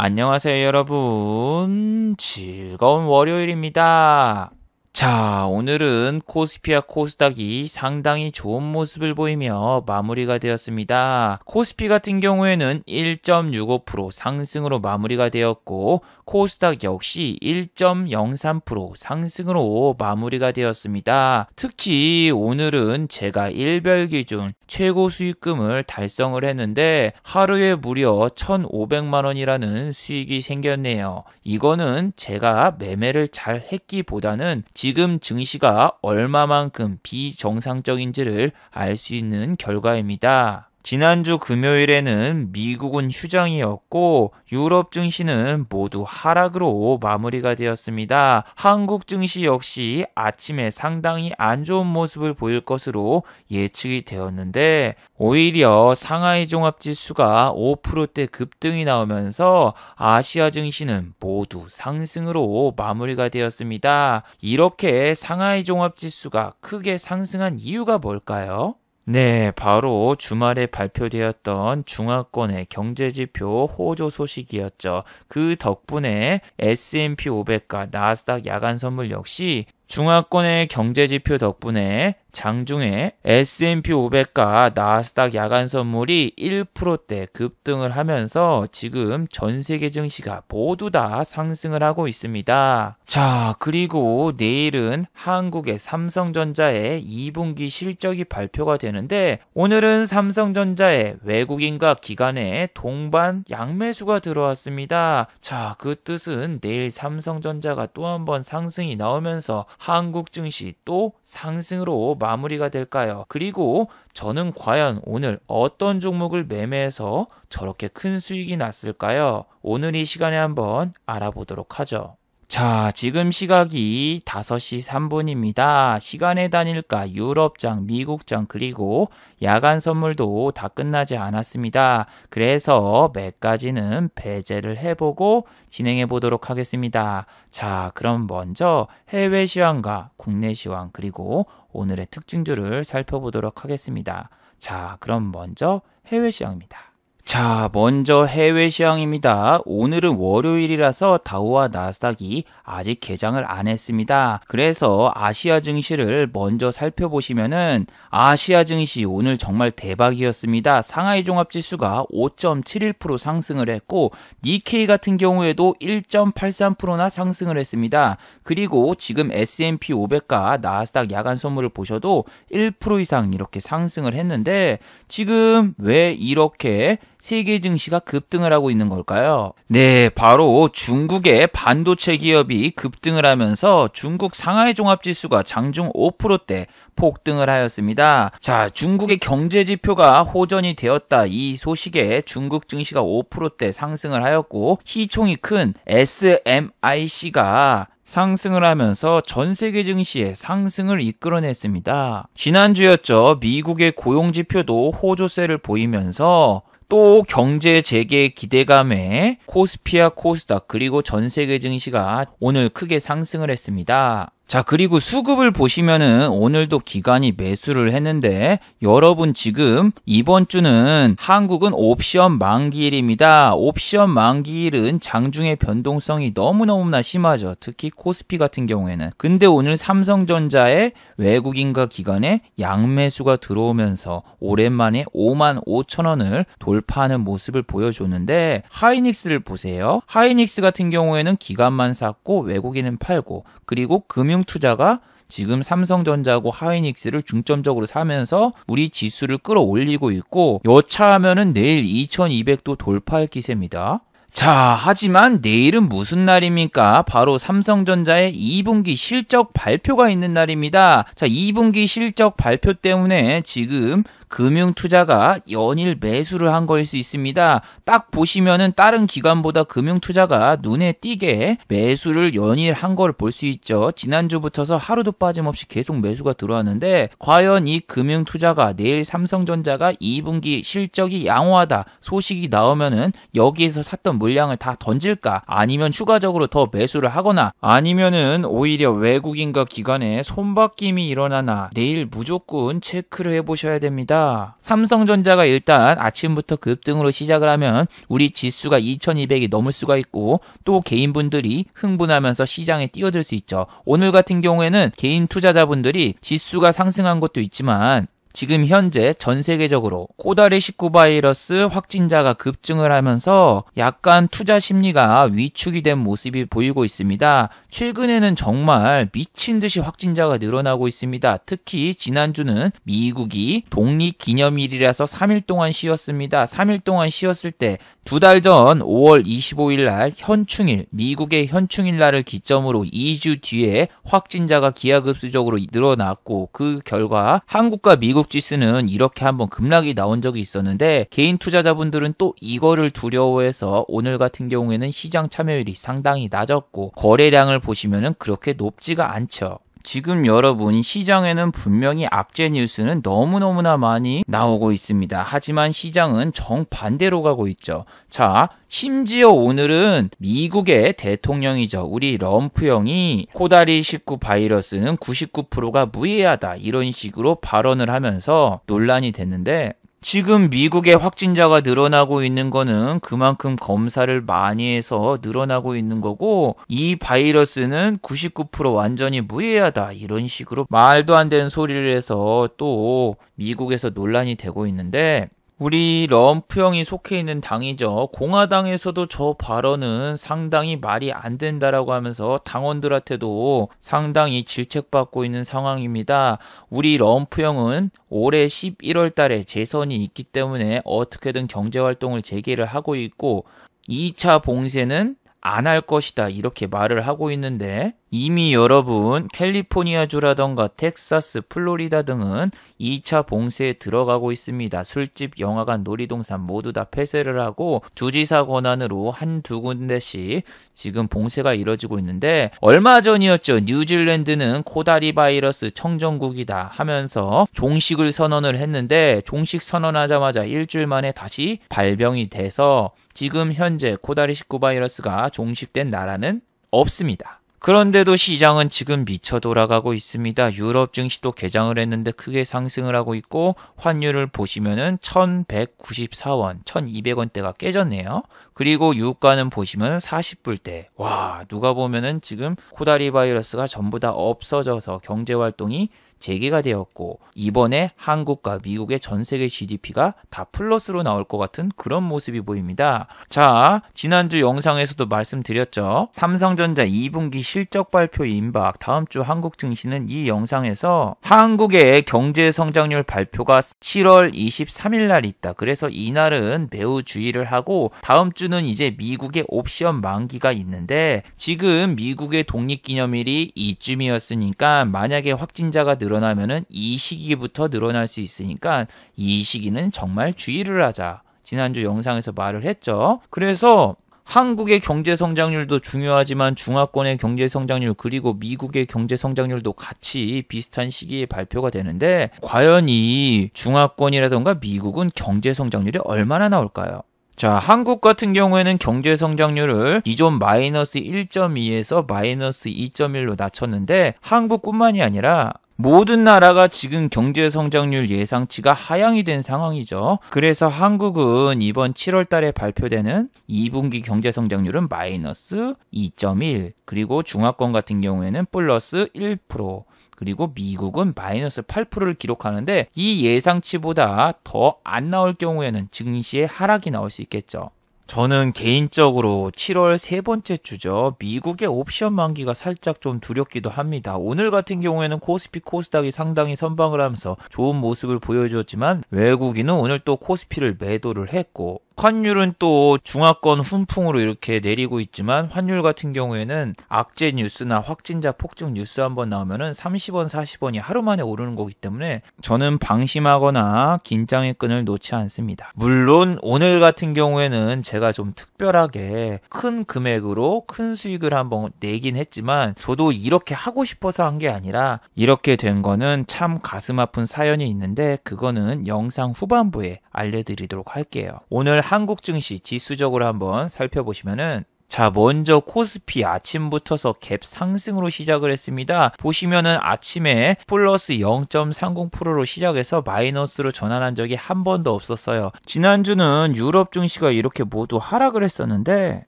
안녕하세요, 여러분. 즐거운 월요일입니다. 자, 오늘은 코스피와 코스닥이 상당히 좋은 모습을 보이며 마무리가 되었습니다. 코스피 같은 경우에는 1.65% 상승으로 마무리가 되었고, 코스닥 역시 1.03% 상승으로 마무리가 되었습니다. 특히 오늘은 제가 일별 기준 최고 수익금을 달성을 했는데 하루에 무려 1,500만 원이라는 수익이 생겼네요. 이거는 제가 매매를 잘 했기보다는 지금 증시가 얼마만큼 비정상적인지를 알 수 있는 결과입니다. 지난주 금요일에는 미국은 휴장이었고 유럽 증시는 모두 하락으로 마무리가 되었습니다. 한국 증시 역시 아침에 상당히 안 좋은 모습을 보일 것으로 예측이 되었는데 오히려 상하이 종합지수가 5%대 급등이 나오면서 아시아 증시는 모두 상승으로 마무리가 되었습니다. 이렇게 상하이 종합지수가 크게 상승한 이유가 뭘까요? 네, 바로 주말에 발표되었던 중화권의 경제지표 호조 소식이었죠. 그 덕분에 S&P 500과 나스닥 야간 선물 역시 중화권의 경제지표 덕분에 장중에 S&P 500과 나스닥 야간 선물이 1%대 급등을 하면서 지금 전 세계 증시가 모두 다 상승을 하고 있습니다. 자, 그리고 내일은 한국의 삼성전자의 2분기 실적이 발표가 되는데 오늘은 삼성전자의 외국인과 기관의 동반 양매수가 들어왔습니다. 자, 그 뜻은 내일 삼성전자가 또 한 번 상승이 나오면서 한국 증시 또 상승으로 마무리가 될까요? 그리고 저는 과연 오늘 어떤 종목을 매매해서 저렇게 큰 수익이 났을까요? 오늘 이 시간에 한번 알아보도록 하죠. 자, 지금 시각이 5시 3분입니다. 시간의 단일가 유럽장, 미국장 그리고 야간 선물도 다 끝나지 않았습니다. 그래서 몇 가지는 배제를 해보고 진행해 보도록 하겠습니다. 자, 그럼 먼저 해외 시황과 국내 시황 그리고 오늘의 특징주를 살펴보도록 하겠습니다. 자, 그럼 먼저 해외 시황입니다. 자, 먼저 해외 시황입니다. 오늘은 월요일이라서 다우와 나스닥이 아직 개장을 안 했습니다. 그래서 아시아 증시를 먼저 살펴보시면은 아시아 증시 오늘 정말 대박이었습니다. 상하이 종합지수가 5.71% 상승을 했고 니케이 같은 경우에도 1.83%나 상승을 했습니다. 그리고 지금 S&P 500과 나스닥 야간 선물을 보셔도 1% 이상 이렇게 상승을 했는데 지금 왜 이렇게 세계 증시가 급등을 하고 있는 걸까요? 네, 바로 중국의 반도체 기업이 급등을 하면서 중국 상하이 종합지수가 장중 5%대 폭등을 하였습니다. 자, 중국의 경제 지표가 호전이 되었다. 이 소식에 중국 증시가 5%대 상승을 하였고 시총이 큰 SMIC가 상승을 하면서 전 세계 증시의 상승을 이끌어냈습니다. 지난주였죠. 미국의 고용지표도 호조세를 보이면서 또 경제 재개 기대감에 코스피와 코스닥 그리고 전 세계 증시가 오늘 크게 상승을 했습니다. 자, 그리고 수급을 보시면은 오늘도 기관이 매수를 했는데 여러분 지금 이번 주는 한국은 옵션 만기일입니다. 옵션 만기일은 장중의 변동성이 너무너무나 심하죠. 특히 코스피 같은 경우에는. 근데 오늘 삼성전자의 외국인과 기관의 양매수가 들어오면서 오랜만에 55,000원을 돌파하는 모습을 보여줬는데 하이닉스를 보세요. 하이닉스 같은 경우에는 기관만 샀고 외국인은 팔고 그리고 금융투자가 지금 삼성전자하고 하이닉스를 중점적으로 사면서 우리 지수를 끌어올리고 있고 여차하면은 내일 2200도 돌파할 기세입니다. 자, 하지만 내일은 무슨 날입니까? 바로 삼성전자의 2분기 실적 발표가 있는 날입니다. 자, 2분기 실적 발표 때문에 지금 금융투자가 연일 매수를 한 거일 수 있습니다. 딱 보시면은 다른 기관보다 금융투자가 눈에 띄게 매수를 연일 한 걸 볼 수 있죠. 지난주부터서 하루도 빠짐없이 계속 매수가 들어왔는데 과연 이 금융투자가 내일 삼성전자가 2분기 실적이 양호하다 소식이 나오면은 여기에서 샀던 물량을 다 던질까? 아니면 추가적으로 더 매수를 하거나 아니면은 오히려 외국인과 기관의 손바뀜이 일어나나 내일 무조건 체크를 해보셔야 됩니다. 있습니다. 삼성전자가 일단 아침부터 급등으로 시작을 하면 우리 지수가 2200이 넘을 수가 있고 또 개인분들이 흥분하면서 시장에 뛰어들 수 있죠. 오늘 같은 경우에는 개인 투자자분들이 지수가 상승한 것도 있지만 지금 현재 전 세계적으로 코다리19 바이러스 확진자가 급증을 하면서 약간 투자 심리가 위축이 된 모습이 보이고 있습니다. 최근에는 정말 미친 듯이 확진자가 늘어나고 있습니다. 특히 지난주는 미국이 독립기념일이라서 3일 동안 쉬었습니다. 3일 동안 쉬었을 때 2달 전 5월 25일 날 현충일, 미국의 현충일 날을 기점으로 2주 뒤에 확진자가 기하급수적으로 늘어났고 그 결과 한국과 미국 지수는 이렇게 한번 급락이 나온 적이 있었는데 개인 투자자분들은 또 이거를 두려워해서 오늘 같은 경우에는 시장 참여율이 상당히 낮았고 거래량을 보시면은 그렇게 높지가 않죠. 지금 여러분 시장에는 분명히 악재 뉴스는 너무너무나 많이 나오고 있습니다. 하지만 시장은 정반대로 가고 있죠. 자, 심지어 오늘은 미국의 대통령이죠. 우리 럼프 형이 코다리19 바이러스는 99%가 무해하다 이런 식으로 발언을 하면서 논란이 됐는데 지금 미국의 확진자가 늘어나고 있는 거는 그만큼 검사를 많이 해서 늘어나고 있는 거고 이 바이러스는 99% 완전히 무해하다 이런 식으로 말도 안 되는 소리를 해서 또 미국에서 논란이 되고 있는데 우리 럼프 형이 속해 있는 당이죠. 공화당에서도 저 발언은 상당히 말이 안 된다라고 하면서 당원들한테도 상당히 질책받고 있는 상황입니다. 우리 럼프 형은 올해 11월 달에 재선이 있기 때문에 어떻게든 경제활동을 재개를 하고 있고 2차 봉쇄는 안 할 것이다 이렇게 말을 하고 있는데 이미 여러분 캘리포니아주라던가 텍사스, 플로리다 등은 2차 봉쇄에 들어가고 있습니다. 술집, 영화관, 놀이동산 모두 다 폐쇄를 하고 주지사 권한으로 한두 군데씩 지금 봉쇄가 이뤄지고 있는데 얼마 전이었죠. 뉴질랜드는 코다리 바이러스 청정국이다 하면서 종식을 선언을 했는데 종식 선언하자마자 일주일 만에 다시 발병이 돼서 지금 현재 코다리19 바이러스가 종식된 나라는 없습니다. 그런데도 시장은 지금 미쳐 돌아가고 있습니다. 유럽 증시도 개장을 했는데 크게 상승을 하고 있고 환율을 보시면은 1194원, 1200원대가 깨졌네요. 그리고 유가는 보시면 40불대. 와, 누가 보면은 지금 코다리 바이러스가 전부 다 없어져서 경제활동이 재개가 되었고 이번에 한국과 미국의 전 세계 GDP가 다 플러스로 나올 것 같은 그런 모습이 보입니다. 자, 지난주 영상에서도 말씀드렸죠. 삼성전자 2분기 실적 발표 임박. 다음 주 한국 증시는 이 영상에서 한국의 경제 성장률 발표가 7월 23일 날 있다. 그래서 이날은 매우 주의를 하고 다음 주는 이제 미국의 옵션 만기가 있는데 지금 미국의 독립기념일이 이쯤이었으니까 만약에 확진자가 늘어나면은 이 시기부터 늘어날 수 있으니까 이 시기는 정말 주의를 하자. 지난주 영상에서 말을 했죠. 그래서 한국의 경제 성장률도 중요하지만 중화권의 경제 성장률 그리고 미국의 경제 성장률도 같이 비슷한 시기에 발표가 되는데 과연 이 중화권이라던가 미국은 경제 성장률이 얼마나 나올까요? 자, 한국 같은 경우에는 경제 성장률을 기존 마이너스 1.2에서 마이너스 2.1로 낮췄는데 한국뿐만이 아니라 모든 나라가 지금 경제 성장률 예상치가 하향이 된 상황이죠. 그래서 한국은 이번 7월 달에 발표되는 2분기 경제 성장률은 마이너스 2.1, 그리고 중화권 같은 경우에는 플러스 1%, 그리고 미국은 마이너스 8%를 기록하는데 이 예상치보다 더 안 나올 경우에는 증시의 하락이 나올 수 있겠죠. 저는 개인적으로 7월 세 번째 주죠. 미국의 옵션 만기가 살짝 좀 두렵기도 합니다. 오늘 같은 경우에는 코스피 코스닥이 상당히 선방을 하면서 좋은 모습을 보여주었지만 외국인은 오늘 또 코스피를 매도를 했고 환율은 또 중화권 훈풍으로 이렇게 내리고 있지만 환율 같은 경우에는 악재 뉴스나 확진자 폭증 뉴스 한번 나오면은 30원, 40원이 하루 만에 오르는 거기 때문에 저는 방심하거나 긴장의 끈을 놓지 않습니다. 물론 오늘 같은 경우에는 제가 좀 특별하게 큰 금액으로 큰 수익을 한번 내긴 했지만 저도 이렇게 하고 싶어서 한 게 아니라 이렇게 된 거는 참 가슴 아픈 사연이 있는데 그거는 영상 후반부에 알려드리도록 할게요. 오늘 한국 증시 지수적으로 한번 살펴보시면은 자, 먼저 코스피 아침부터서 갭 상승으로 시작을 했습니다. 보시면은 아침에 플러스 0.30%로 시작해서 마이너스로 전환한 적이 한 번도 없었어요. 지난주는 유럽 증시가 이렇게 모두 하락을 했었는데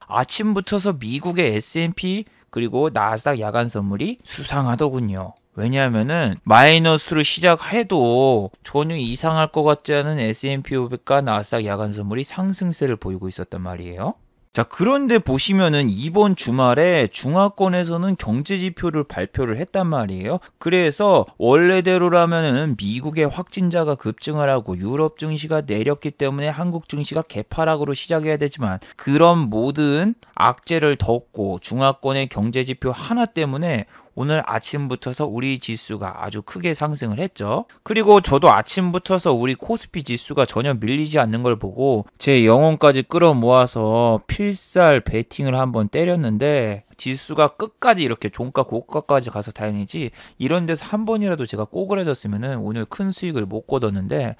아침부터서 미국의 S&P 그리고 나스닥 야간 선물이 수상하더군요. 왜냐하면은 마이너스로 시작해도 전혀 이상할 것 같지 않은 S&P 500과 나스닥 야간 선물이 상승세를 보이고 있었단 말이에요. 자, 그런데 보시면은 이번 주말에 중화권에서는 경제지표를 발표를 했단 말이에요. 그래서 원래대로라면은 미국의 확진자가 급증을 하고 유럽 증시가 내렸기 때문에 한국 증시가 개파락으로 시작해야 되지만 그런 모든 악재를 덮고 중화권의 경제지표 하나 때문에 오늘 아침부터서 우리 지수가 아주 크게 상승을 했죠. 그리고 저도 아침부터서 우리 코스피 지수가 전혀 밀리지 않는 걸 보고 제 영혼까지 끌어모아서 필살 베팅을 한번 때렸는데 지수가 끝까지 이렇게 종가 고가까지 가서 다행이지 이런 데서 한 번이라도 제가 꼬그라졌으면은 오늘 큰 수익을 못 거뒀는데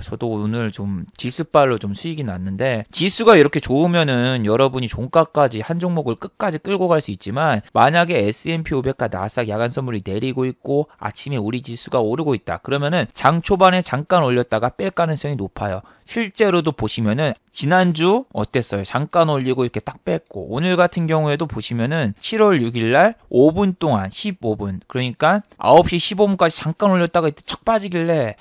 저도 오늘 좀 지수발로 좀 수익이 났는데 지수가 이렇게 좋으면은 여러분이 종가까지 한 종목을 끝까지 끌고 갈 수 있지만 만약에 S&P 500과 나스닥 야간 선물이 내리고 있고 아침에 우리 지수가 오르고 있다. 그러면은 장 초반에 잠깐 올렸다가 뺄 가능성이 높아요. 실제로도 보시면은 지난주 어땠어요? 잠깐 올리고 이렇게 딱 뺐고 오늘 같은 경우에도 보시면은 7월 6일 날 5분 동안 15분 그러니까 9시 15분까지 잠깐 올렸다가 이때 척 빠지길래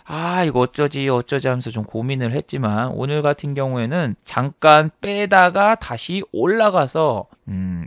이거 어쩌지 하면서 좀 고민을 했지만 오늘 같은 경우에는 잠깐 빼다가 다시 올라가서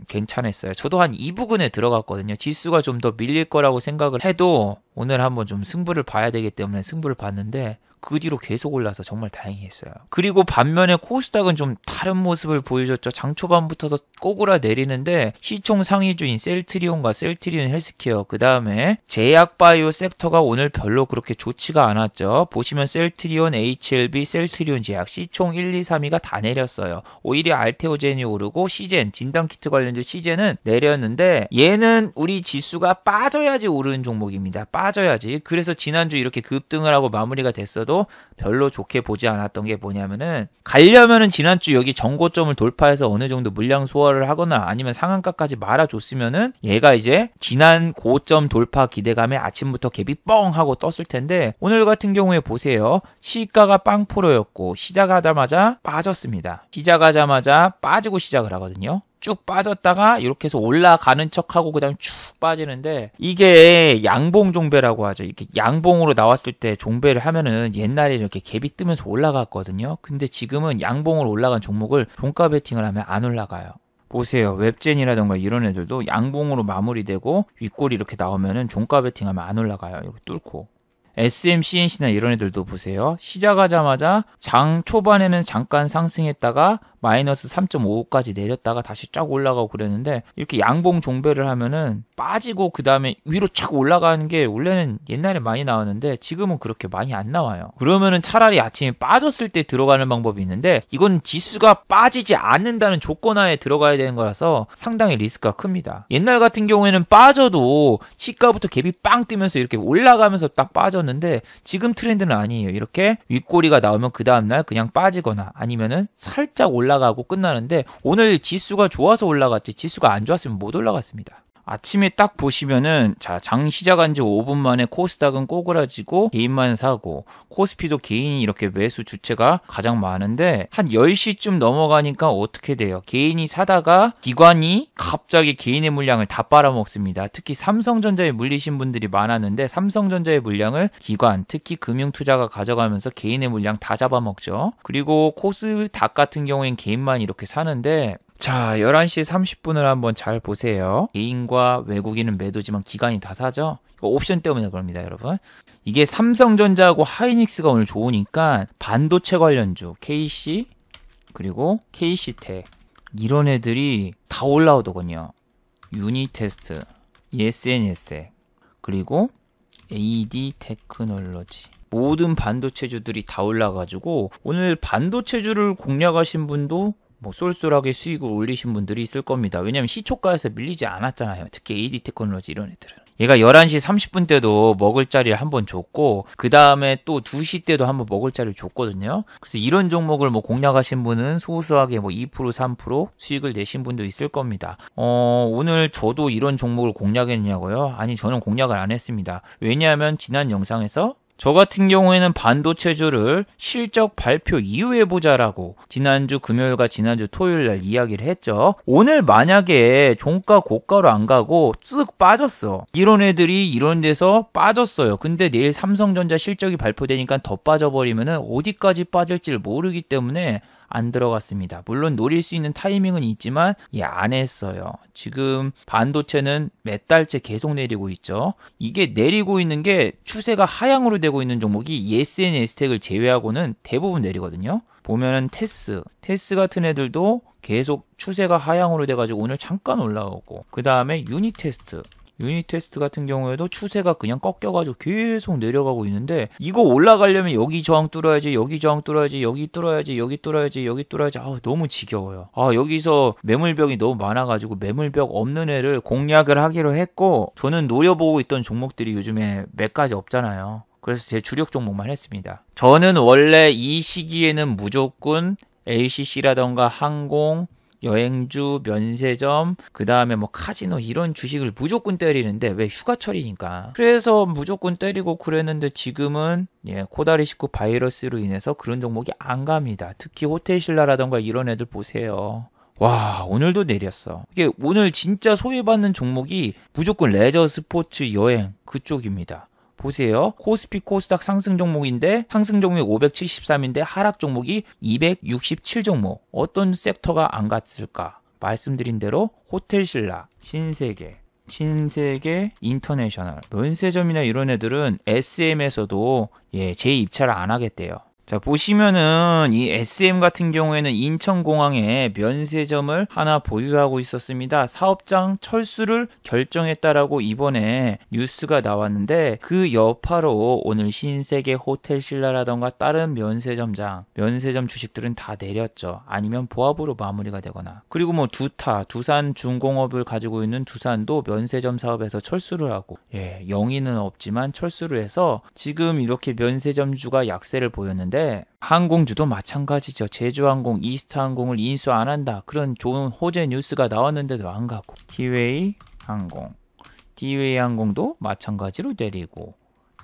괜찮았어요. 저도 한 2부근에 들어갔거든요. 지수가 좀 더 밀릴 거라고 생각을 해도 오늘 한번 좀 승부를 봐야 되기 때문에 승부를 봤는데 그 뒤로 계속 올라서 정말 다행했어요. 그리고 반면에 코스닥은 좀 다른 모습을 보여줬죠. 장 초반부터서 꼬꾸라 내리는데 시총 상위주인 셀트리온과 셀트리온 헬스케어 그 다음에 제약바이오 섹터가 오늘 별로 그렇게 좋지가 않았죠. 보시면 셀트리온, HLB, 셀트리온 제약 시총 1, 2, 3위가 다 내렸어요. 오히려 알테오젠이 오르고 시젠, 진단키트 관련주 시젠은 내렸는데 얘는 우리 지수가 빠져야지 오르는 종목입니다. 빠져야지. 그래서 지난주 이렇게 급등을 하고 마무리가 됐어도 별로 좋게 보지 않았던 게 뭐냐면은 가려면은 지난주 여기 정고점을 돌파해서 어느 정도 물량 소화를 하거나 아니면 상한가까지 말아줬으면은 얘가 이제 지난 고점 돌파 기대감에 아침부터 갭이 뻥 하고 떴을 텐데 오늘 같은 경우에 보세요. 시가가 빵프로였고 시작하자마자 빠졌습니다. 시작하자마자 빠지고 시작을 하거든요. 쭉 빠졌다가 이렇게 해서 올라가는 척하고 그 다음에 쭉 빠지는데 이게 양봉 종배라고 하죠. 이렇게 양봉으로 나왔을 때 종배를 하면은 옛날에 이렇게 갭이 뜨면서 올라갔거든요. 근데 지금은 양봉으로 올라간 종목을 종가 베팅을 하면 안 올라가요. 보세요. 웹젠이라던가 이런 애들도 양봉으로 마무리되고 윗골이 이렇게 나오면은 종가 베팅하면 안 올라가요. 이렇게 뚫고. SMCNC나 이런 애들도 보세요. 시작하자마자 장 초반에는 잠깐 상승했다가 마이너스 3.55까지 내렸다가 다시 쫙 올라가고 그랬는데 이렇게 양봉 종배를 하면은 빠지고 그 다음에 위로 착 올라가는 게 원래는 옛날에 많이 나왔는데 지금은 그렇게 많이 안 나와요. 그러면은 차라리 아침에 빠졌을 때 들어가는 방법이 있는데 이건 지수가 빠지지 않는다는 조건하에 들어가야 되는 거라서 상당히 리스크가 큽니다. 옛날 같은 경우에는 빠져도 시가부터 갭이 빵 뜨면서 이렇게 올라가면서 딱 빠졌는데 지금 트렌드는 아니에요. 이렇게 윗꼬리가 나오면 그 다음날 그냥 빠지거나 아니면은 살짝 올라가고 끝나는데 오늘 지수가 좋아서 올라갔지 지수가 안 좋았으면 못 올라갔습니다. 아침에 딱 보시면은 장 시작한 지 5분 만에 코스닥은 꼬그라지고 개인만 사고 코스피도 개인이 이렇게 매수 주체가 가장 많은데 한 10시쯤 넘어가니까 어떻게 돼요? 개인이 사다가 기관이 갑자기 개인의 물량을 다 빨아먹습니다. 특히 삼성전자에 물리신 분들이 많았는데 삼성전자의 물량을 기관, 특히 금융투자가 가져가면서 개인의 물량 다 잡아먹죠. 그리고 코스닥 같은 경우엔 개인만 이렇게 사는데 자, 11시 30분을 한번 잘 보세요. 개인과 외국인은 매도지만 기관이 다 사죠? 이거 옵션 때문에 그럽니다, 여러분. 이게 삼성전자하고 하이닉스가 오늘 좋으니까 반도체 관련주, KC, 그리고 KC텍, 이런 애들이 다 올라오더군요. 유니테스트, ESNS, 그리고 AD 테크놀로지. 모든 반도체주들이 다 올라가지고 오늘 반도체주를 공략하신 분도 쏠쏠하게 수익을 올리신 분들이 있을 겁니다. 왜냐면 시초가에서 밀리지 않았잖아요. 특히 AD 테크놀로지 이런 애들은. 얘가 11시 30분 때도 먹을 자리를 한번 줬고 그 다음에 또 2시 때도 한번 먹을 자리를 줬거든요. 그래서 이런 종목을 뭐 공략하신 분은 소소하게 뭐 2% 3% 수익을 내신 분도 있을 겁니다. 오늘 저도 이런 종목을 공략했냐고요? 아니, 저는 공략을 안 했습니다. 왜냐하면 지난 영상에서 저 같은 경우에는 반도체주를 실적 발표 이후에 보자라고 지난주 금요일과 지난주 토요일날 이야기를 했죠. 오늘 만약에 종가 고가로 안 가고 쓱 빠졌어. 이런 애들이 이런 데서 빠졌어요. 근데 내일 삼성전자 실적이 발표되니까 더 빠져버리면은 어디까지 빠질지를 모르기 때문에 안 들어갔습니다. 물론 노릴 수 있는 타이밍은 있지만 안 했어요. 지금 반도체는 몇 달째 계속 내리고 있죠. 이게 내리고 있는 게 추세가 하향으로 되고 있는 종목이 ESN, STEC을 제외하고는 대부분 내리거든요. 보면은 테스 같은 애들도 계속 추세가 하향으로 돼가지고 오늘 잠깐 올라오고, 그 다음에 유니테스트 같은 경우에도 추세가 그냥 꺾여가지고 계속 내려가고 있는데, 이거 올라가려면 여기 저항 뚫어야지, 여기 저항 뚫어야지, 여기 뚫어야지, 여기 뚫어야지, 여기 뚫어야지. 너무 지겨워요. 여기서 매물벽이 너무 많아가지고 매물벽 없는 애를 공략을 하기로 했고, 저는 노려보고 있던 종목들이 요즘에 몇 가지 없잖아요. 그래서 제 주력 종목만 했습니다. 저는 원래 이 시기에는 무조건 LCC라던가 항공, 여행주, 면세점, 그 다음에 뭐 카지노 이런 주식을 무조건 때리는데, 왜 휴가철이니까. 그래서 무조건 때리고 그랬는데 지금은 코다리19 바이러스로 인해서 그런 종목이 안 갑니다. 특히 호텔신라라던가 이런 애들 보세요. 와, 오늘도 내렸어. 이게 오늘 진짜 소외받는 종목이 무조건 레저, 스포츠, 여행 그쪽입니다. 보세요. 코스피 코스닥 상승 종목인데 상승 종목이 573인데 하락 종목이 267 종목. 어떤 섹터가 안 갔을까? 말씀드린 대로 호텔신라, 신세계, 인터내셔널, 면세점이나 이런 애들은 SM에서도 재입찰을 안 하겠대요. 자, 보시면은 이 SM 같은 경우에는 인천공항에 면세점을 하나 보유하고 있었습니다. 사업장 철수를 결정했다라고 이번에 뉴스가 나왔는데, 그 여파로 오늘 신세계, 호텔신라라던가 다른 면세점 주식들은 다 내렸죠. 아니면 보합으로 마무리가 되거나. 그리고 뭐 두산중공업을 가지고 있는 두산도 면세점 사업에서 철수를 하고, 영위는 없지만 철수를 해서 지금 이렇게 면세점주가 약세를 보였는데, 항공주도 마찬가지죠. 제주항공, 이스타항공을 인수 안 한다. 그런 좋은 호재 뉴스가 나왔는데도 안 가고, 티웨이 항공도 마찬가지로 내리고,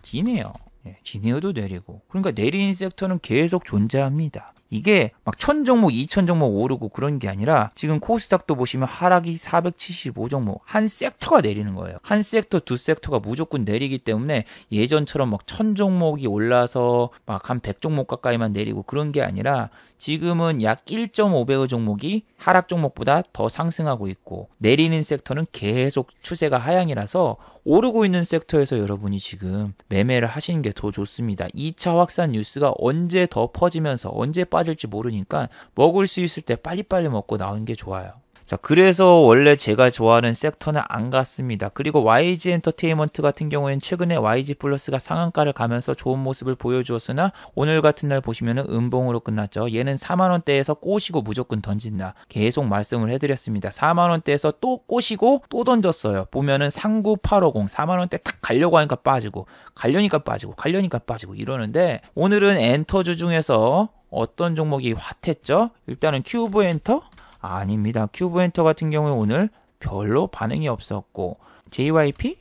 지네어도 내리고. 그러니까 내리는 섹터는 계속 존재합니다. 이게 막 1000종목, 2000종목 오르고 그런 게 아니라, 지금 코스닥도 보시면 하락이 475종목, 한 섹터가 내리는 거예요. 한 섹터, 두 섹터가 무조건 내리기 때문에 예전처럼 막 1000종목이 올라서 막 한 100종목 가까이만 내리고 그런 게 아니라, 지금은 약 1.5배의 종목이 하락 종목보다 더 상승하고 있고, 내리는 섹터는 계속 추세가 하향이라서 오르고 있는 섹터에서 여러분이 지금 매매를 하시는 게 더 좋습니다. 2차 확산 뉴스가 언제 더 퍼지면서 언제 빠질지 모르니까 먹을 수 있을 때 빨리빨리 먹고 나오는 게 좋아요. 자, 그래서 원래 제가 좋아하는 섹터는 안 갔습니다. 그리고 YG 엔터테인먼트 같은 경우에는 최근에 YG 플러스가 상한가를 가면서 좋은 모습을 보여주었으나, 오늘 같은 날 보시면은 음봉으로 끝났죠. 얘는 4만원대에서 꼬시고 무조건 던진다. 계속 말씀을 해드렸습니다. 4만원대에서 또 꼬시고 또 던졌어요. 보면은 39850, 4만원대 탁 가려고 하니까 빠지고, 가려니까 빠지고 이러는데, 오늘은 엔터주 중에서 어떤 종목이 핫했죠? 일단은 큐브 엔터? 아닙니다. 큐브 엔터 같은 경우에 오늘 별로 반응이 없었고, JYP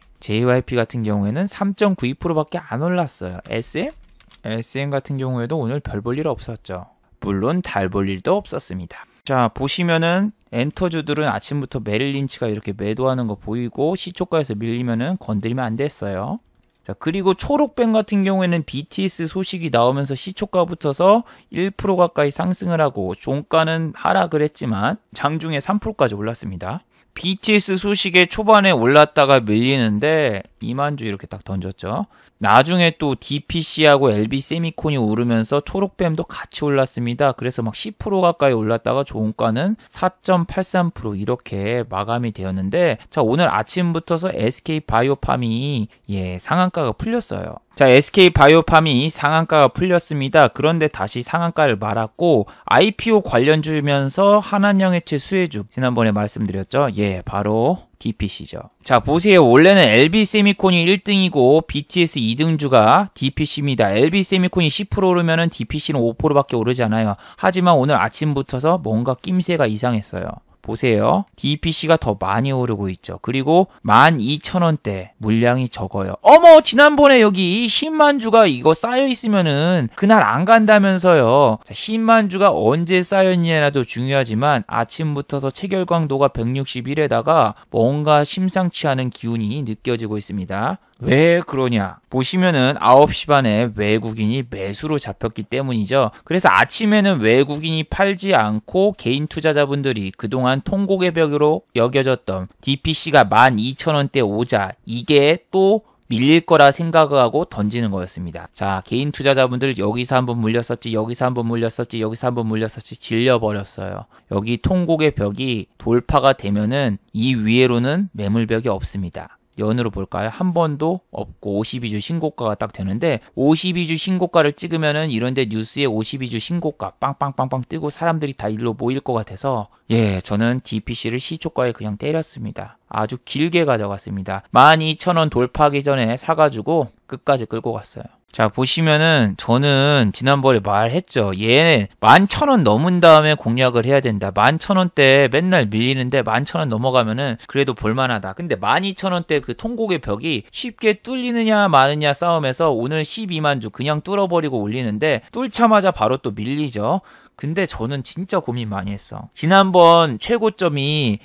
같은 경우에는 3.92%밖에 안 올랐어요. SM 같은 경우에도 오늘 별 볼 일 없었죠. 물론 달 볼 일도 없었습니다. 자, 보시면은 엔터주들은 아침부터 메릴 린치가 이렇게 매도하는 거 보이고, 시초가에서 밀리면은 건드리면 안 됐어요. 자, 그리고 초록뱀 같은 경우에는 BTS 소식이 나오면서 시초가 붙어서 1% 가까이 상승을 하고, 종가는 하락을 했지만 장중에 3%까지 올랐습니다. BTS 소식에 초반에 올랐다가 밀리는데 2만주 이렇게 딱 던졌죠. 나중에 또 DPC하고 LB세미콘이 오르면서 초록뱀도 같이 올랐습니다. 그래서 막 10% 가까이 올랐다가 종가는 4.83% 이렇게 마감이 되었는데, 자, 오늘 아침부터서 SK바이오팜이 상한가가 풀렸어요. 자, SK바이오팜이 상한가가 풀렸습니다. 그런데 다시 상한가를 말았고, IPO 관련주면서 한한영해체 수혜주 지난번에 말씀드렸죠. 바로 DPC죠. 자, 보세요. 원래는 LB세미콘이 1등이고 BTS 2등주가 DPC입니다. LB세미콘이 10% 오르면은 DPC는 5%밖에 오르지 않아요. 하지만 오늘 아침부터서 뭔가 낌새가 이상했어요. 보세요. DPC가 더 많이 오르고 있죠. 그리고 12,000원대 물량이 적어요. 어머, 지난번에 여기 10만 주가 이거 쌓여 있으면은 그날 안 간다면서요. 자, 10만 주가 언제 쌓였냐도 중요하지만 아침부터서 체결광도가 161에다가 뭔가 심상치 않은 기운이 느껴지고 있습니다. 왜 그러냐? 보시면은 9시 반에 외국인이 매수로 잡혔기 때문이죠. 그래서 아침에는 외국인이 팔지 않고 개인 투자자분들이 그동안 통곡의 벽으로 여겨졌던 DPC가 12,000원대 오자 이게 또 밀릴 거라 생각하고 던지는 거였습니다. 자, 개인 투자자분들 여기서 한번 물렸었지, 여기서 한번 물렸었지, 여기서 한번 물렸었지 질려버렸어요. 여기 통곡의 벽이 돌파가 되면은 이 위에로는 매물벽이 없습니다. 연으로 볼까요? 한 번도 없고 52주 신고가가 딱 되는데 52주 신고가를 찍으면은 이런데 뉴스에 52주 신고가 빵빵빵빵 뜨고 사람들이 다 일로 모일 것 같아서 저는 DPC를 시초가에 그냥 때렸습니다. 아주 길게 가져갔습니다. 12,000원 돌파하기 전에 사가지고 끝까지 끌고 갔어요. 자, 보시면은 저는 지난번에 말했죠. 얘 11,000원 넘은 다음에 공략을 해야 된다. 11,000원대 맨날 밀리는데 11,000원 넘어가면은 그래도 볼만하다. 근데 12,000원대 그 통곡의 벽이 쉽게 뚫리느냐 마느냐 싸움에서 오늘 12만 주 그냥 뚫어버리고 올리는데 뚫자마자 바로 또 밀리죠. 근데 저는 진짜 고민 많이 했어. 지난번 최고점이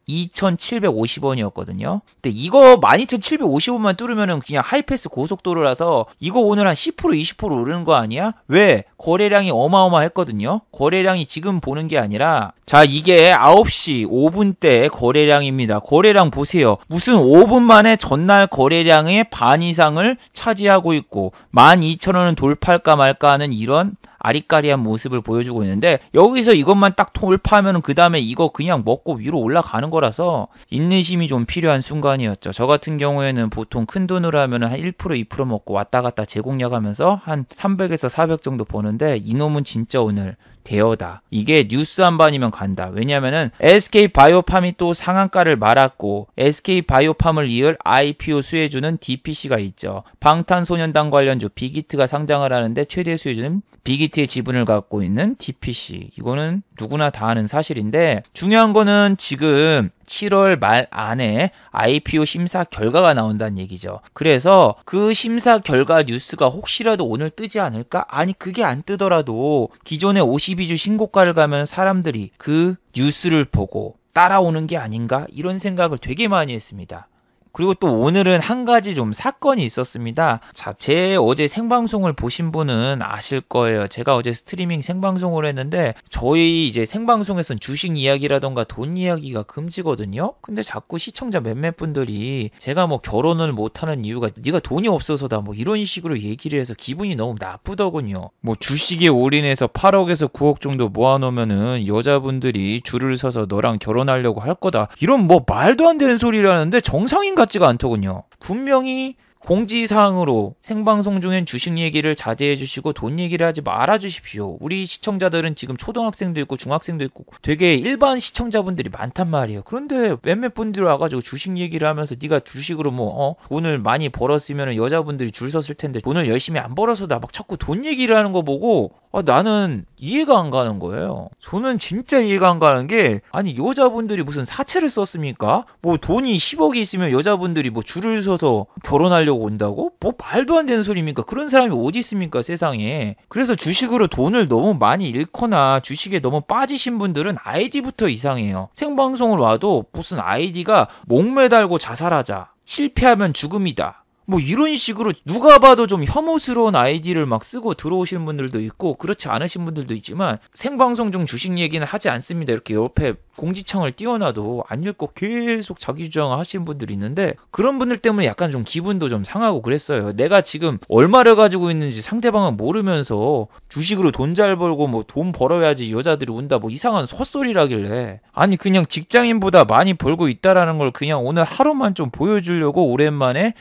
12,750원이었거든요. 근데 이거 12,750원만 뚫으면은 그냥 하이패스 고속도로라서 이거 오늘 한 10% 20% 오르는 거 아니야? 왜? 거래량이 어마어마했거든요. 거래량이 지금 보는 게 아니라 자, 이게 9시 5분 때 거래량입니다. 거래량 보세요. 무슨 5분 만에 전날 거래량의 반 이상을 차지하고 있고 12,000원은 돌파할까 말까 하는 이런 아리까리한 모습을 보여주고 있는데 여기서 이것만 딱 돌파하면 그 다음에 이거 그냥 먹고 위로 올라가는 거라서 인내심이 좀 필요한 순간이었죠. 저 같은 경우에는 보통 큰 돈으로 하면 한 1% 2% 먹고 왔다 갔다 재공략하면서 한 300에서 400 정도 버는데 이놈은 진짜 오늘 대여다. 이게 뉴스 한 반이면 간다. 왜냐면은 SK바이오팜이 또 상한가를 말았고 SK바이오팜을 이을 IPO 수혜주는 DPC가 있죠. 방탄소년단 관련주 빅히트가 상장을 하는데 최대 수혜주는 빅히트의 지분을 갖고 있는 DPC. 이거는 누구나 다 아는 사실인데 중요한 거는 지금 7월 말 안에 IPO 심사 결과가 나온다는 얘기죠. 그래서 그 심사 결과 뉴스가 혹시라도 오늘 뜨지 않을까? 아니 그게 안 뜨더라도 기존의 52주 신고가를 가면 사람들이 그 뉴스를 보고 따라오는 게 아닌가? 이런 생각을 되게 많이 했습니다. 그리고 또 오늘은 한 가지 좀 사건이 있었습니다. 자, 제 어제 생방송을 보신 분은 아실 거예요. 제가 어제 스트리밍 생방송을 했는데 저희 이제 생방송에서는 주식 이야기라던가 돈 이야기가 금지거든요. 근데 자꾸 시청자 몇몇 분들이 제가 뭐 결혼을 못하는 이유가 네가 돈이 없어서다 뭐 이런 식으로 얘기를 해서 기분이 너무 나쁘더군요. 뭐 주식에 올인해서 8억에서 9억 정도 모아놓으면은 여자분들이 줄을 서서 너랑 결혼하려고 할 거다. 이런 뭐 말도 안 되는 소리를 하는데 정상인 같지가 않더군요. 분명히 공지사항으로 생방송 중엔 주식 얘기를 자제해 주시고 돈 얘기를 하지 말아 주십시오. 우리 시청자들은 지금 초등학생도 있고 중학생도 있고 되게 일반 시청자분들이 많단 말이에요. 그런데 몇몇 분들이 와가지고 주식 얘기를 하면서 네가 주식으로 뭐 돈을 많이 벌었으면 여자분들이 줄 섰을 텐데 돈을 열심히 안 벌어서 나 막 자꾸 돈 얘기를 하는 거 보고 나는 이해가 안 가는 거예요. 저는 진짜 이해가 안 가는 게 아니 여자분들이 무슨 사채를 썼습니까? 뭐 돈이 10억이 있으면 여자분들이 뭐 줄을 서서 결혼하려고 온다고? 뭐 말도 안 되는 소리입니까? 그런 사람이 어디 있습니까 세상에. 그래서 주식으로 돈을 너무 많이 잃거나 주식에 너무 빠지신 분들은 아이디부터 이상해요. 생방송을 와도 무슨 아이디가 목매달고 자살하자, 실패하면 죽음이다, 뭐 이런 식으로 누가 봐도 좀 혐오스러운 아이디를 막 쓰고 들어오시는 분들도 있고 그렇지 않으신 분들도 있지만 생방송 중 주식 얘기는 하지 않습니다. 이렇게 옆에 공지창을 띄워놔도 안 읽고 계속 자기 주장을 하시는 분들이 있는데 그런 분들 때문에 약간 좀 기분도 좀 상하고 그랬어요. 내가 지금 얼마를 가지고 있는지 상대방은 모르면서 주식으로 돈 잘 벌고 뭐 돈 벌어야지 여자들이 온다 뭐 이상한 헛소리라길래 아니 그냥 직장인보다 많이 벌고 있다라는 걸 그냥 오늘 하루만 좀 보여주려고 오랜만에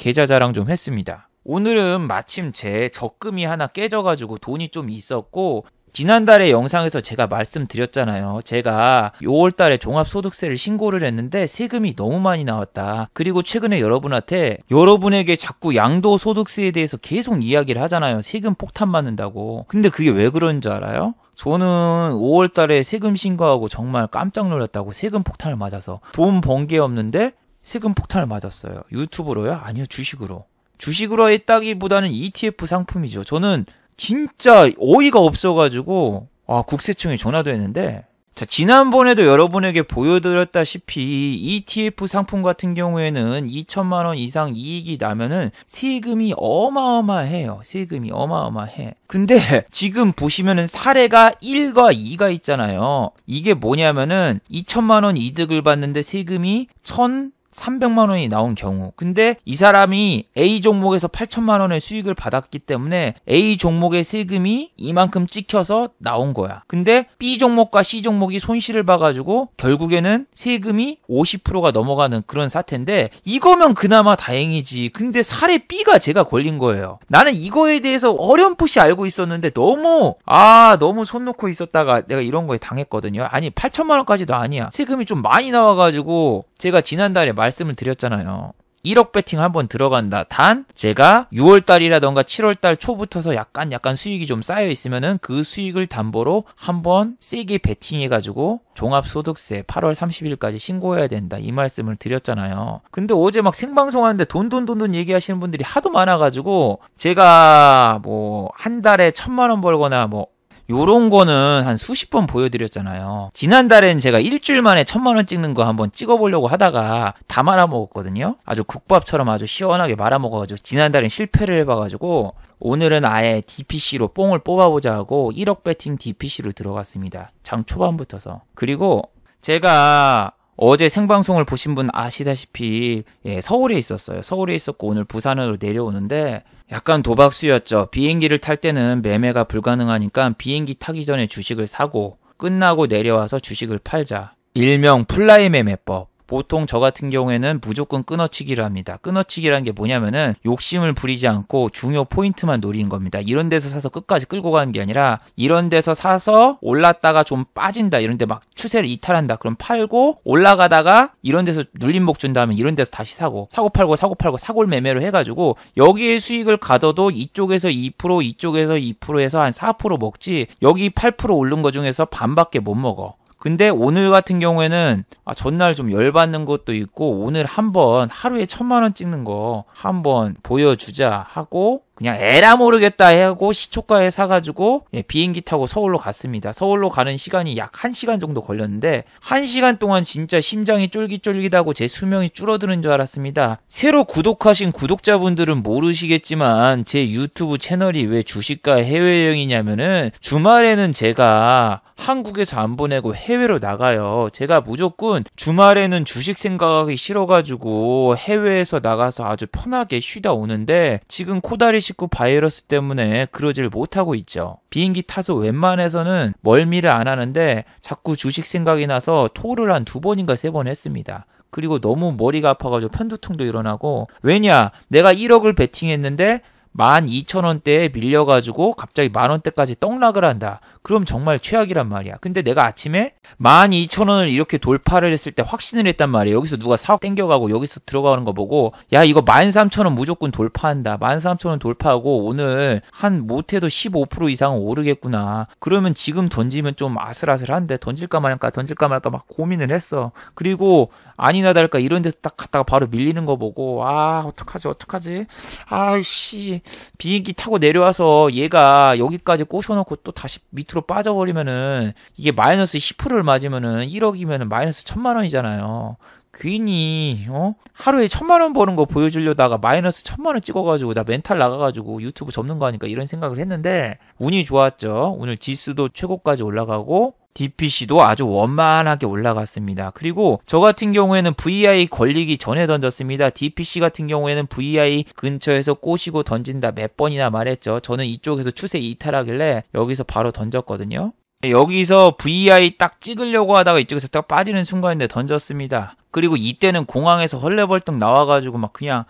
계좌 자랑 좀 했습니다. 오늘은 마침 제 적금이 하나 깨져가지고 돈이 좀 있었고 지난달에 영상에서 제가 말씀드렸잖아요. 제가 6월달에 종합소득세를 신고를 했는데 세금이 너무 많이 나왔다. 그리고 최근에 여러분에게 자꾸 양도소득세에 대해서 계속 이야기를 하잖아요. 세금 폭탄 맞는다고. 근데 그게 왜 그런 줄 알아요? 저는 5월달에 세금 신고하고 정말 깜짝 놀랐다고. 세금 폭탄을 맞아서. 돈 번 게 없는데 세금 폭탄을 맞았어요. 유튜브로요? 아니요, 주식으로. 주식으로 했다기보다는 ETF 상품이죠. 저는 진짜 어이가 없어가지고 국세청에 전화도 했는데, 자, 지난번에도 여러분에게 보여드렸다시피 ETF 상품 같은 경우에는 2천만 원 이상 이익이 나면은 세금이 어마어마해요. 세금이 어마어마해. 근데 지금 보시면은 사례가 1과 2가 있잖아요. 이게 뭐냐면은 2천만 원 이득을 받는데 세금이 1,300만 원이 나온 경우. 근데 이 사람이 A 종목에서 8천만 원의 수익을 받았기 때문에 A 종목의 세금이 이만큼 찍혀서 나온 거야. 근데 B 종목과 C 종목이 손실을 봐가지고 결국에는 세금이 50%가 넘어가는 그런 사태인데, 이거면 그나마 다행이지. 근데 사례 B가 제가 걸린 거예요. 나는 이거에 대해서 어렴풋이 알고 있었는데 너무 손 놓고 있었다가 내가 이런 거에 당했거든요. 아니 8천만 원까지도 아니야. 세금이 좀 많이 나와가지고 제가 지난달에 말씀을 드렸잖아요. 1억 배팅 한번 들어간다. 단 제가 6월달이라던가 7월달 초부터서 약간 수익이 좀 쌓여 있으면은 그 수익을 담보로 한번 세게 배팅해가지고 종합소득세 8월 30일까지 신고해야 된다. 이 말씀을 드렸잖아요. 근데 어제 막 생방송 하는데 돈 얘기하시는 분들이 하도 많아가지고 제가 뭐 한 달에 1,000만 원 벌거나 뭐 요런 거는 한 수십 번 보여드렸잖아요. 지난달엔 제가 일주일 만에 1,000만 원 찍는 거 한번 찍어보려고 하다가 다 말아먹었거든요. 아주 국밥처럼 아주 시원하게 말아먹어가지고 지난달엔 실패를 해봐가지고 오늘은 아예 DPC로 뽕을 뽑아보자 하고 1억 배팅 DPC로 들어갔습니다. 장 초반부터서. 그리고 제가 어제 생방송을 보신 분 아시다시피 서울에 있었어요. 서울에 있었고 오늘 부산으로 내려오는데 약간 도박수였죠. 비행기를 탈 때는 매매가 불가능하니까 비행기 타기 전에 주식을 사고 끝나고 내려와서 주식을 팔자. 일명 플라이 매매법. 보통 저 같은 경우에는 무조건 끊어치기를 합니다. 끊어치기라는 게 뭐냐면은 욕심을 부리지 않고 중요 포인트만 노리는 겁니다. 이런 데서 사서 끝까지 끌고 가는 게 아니라 이런 데서 사서 올랐다가 좀 빠진다. 이런 데 막 추세를 이탈한다. 그럼 팔고 올라가다가 이런 데서 눌림목 준 다음에 이런 데서 다시 사고 팔고 사골 매매로 해가지고 여기에 수익을 가둬도 이쪽에서 2% 이쪽에서 2%에서 한 4% 먹지 여기 8% 오른 거 중에서 반밖에 못 먹어. 근데 오늘 같은 경우에는 전날 좀 열받는 것도 있고 오늘 한번 하루에 1,000만 원 찍는 거 한번 보여주자 하고 그냥 에라 모르겠다 하고 시초가에 사가지고 비행기 타고 서울로 갔습니다. 서울로 가는 시간이 약 1시간 정도 걸렸는데 1시간 동안 진짜 심장이 쫄깃쫄깃하고 제 수명이 줄어드는 줄 알았습니다. 새로 구독하신 구독자분들은 모르시겠지만 제 유튜브 채널이 왜 주식과 해외여행이냐면은 주말에는 제가 한국에서 안 보내고 해외로 나가요. 제가 무조건 주말에는 주식 생각하기 싫어가지고 해외에서 나가서 아주 편하게 쉬다 오는데 지금 코다리19 바이러스 때문에 그러질 못하고 있죠. 비행기 타서 웬만해서는 멀미를 안 하는데 자꾸 주식 생각이 나서 토를 한 2번인가 3번 했습니다. 그리고 너무 머리가 아파가지고 편두통도 일어나고 왜냐? 내가 1억을 베팅했는데 12,000원대에 밀려가지고 갑자기 10,000원대까지 떡락을 한다. 그럼 정말 최악이란 말이야. 근데 내가 아침에 12,000원을 이렇게 돌파를 했을 때 확신을 했단 말이에요. 여기서 누가 사업 땡겨가고 여기서 들어가는 거 보고 야 이거 13,000원 무조건 돌파한다. 13,000원 돌파하고 오늘 한 못해도 15% 이상은 오르겠구나. 그러면 지금 던지면 좀 아슬아슬한데 던질까 말까 막 고민을 했어. 그리고 아니나 다를까 이런 데서 딱 갔다가 바로 밀리는 거 보고 어떡하지 아이씨 비행기 타고 내려와서 얘가 여기까지 꼬셔놓고 또 다시 밑으로 빠져버리면은 이게 마이너스 10%를 맞으면은 1억이면은 마이너스 1,000만 원이잖아요. 괜히 하루에 1,000만 원 버는 거 보여주려다가 마이너스 1,000만 원 찍어가지고 나 멘탈 나가가지고 유튜브 접는 거 하니까 이런 생각을 했는데 운이 좋았죠. 오늘 지수도 최고까지 올라가고 DPC도 아주 원만하게 올라갔습니다. 그리고 저 같은 경우에는 VI 걸리기 전에 던졌습니다. DPC 같은 경우에는 VI 근처에서 꼬시고 던진다 몇 번이나 말했죠. 저는 이쪽에서 추세 이탈하길래 여기서 바로 던졌거든요. 여기서 VI 딱 찍으려고 하다가 이쪽에서 딱 빠지는 순간인데 던졌습니다. 그리고 이때는 공항에서 헐레벌떡 나와가지고 막 그냥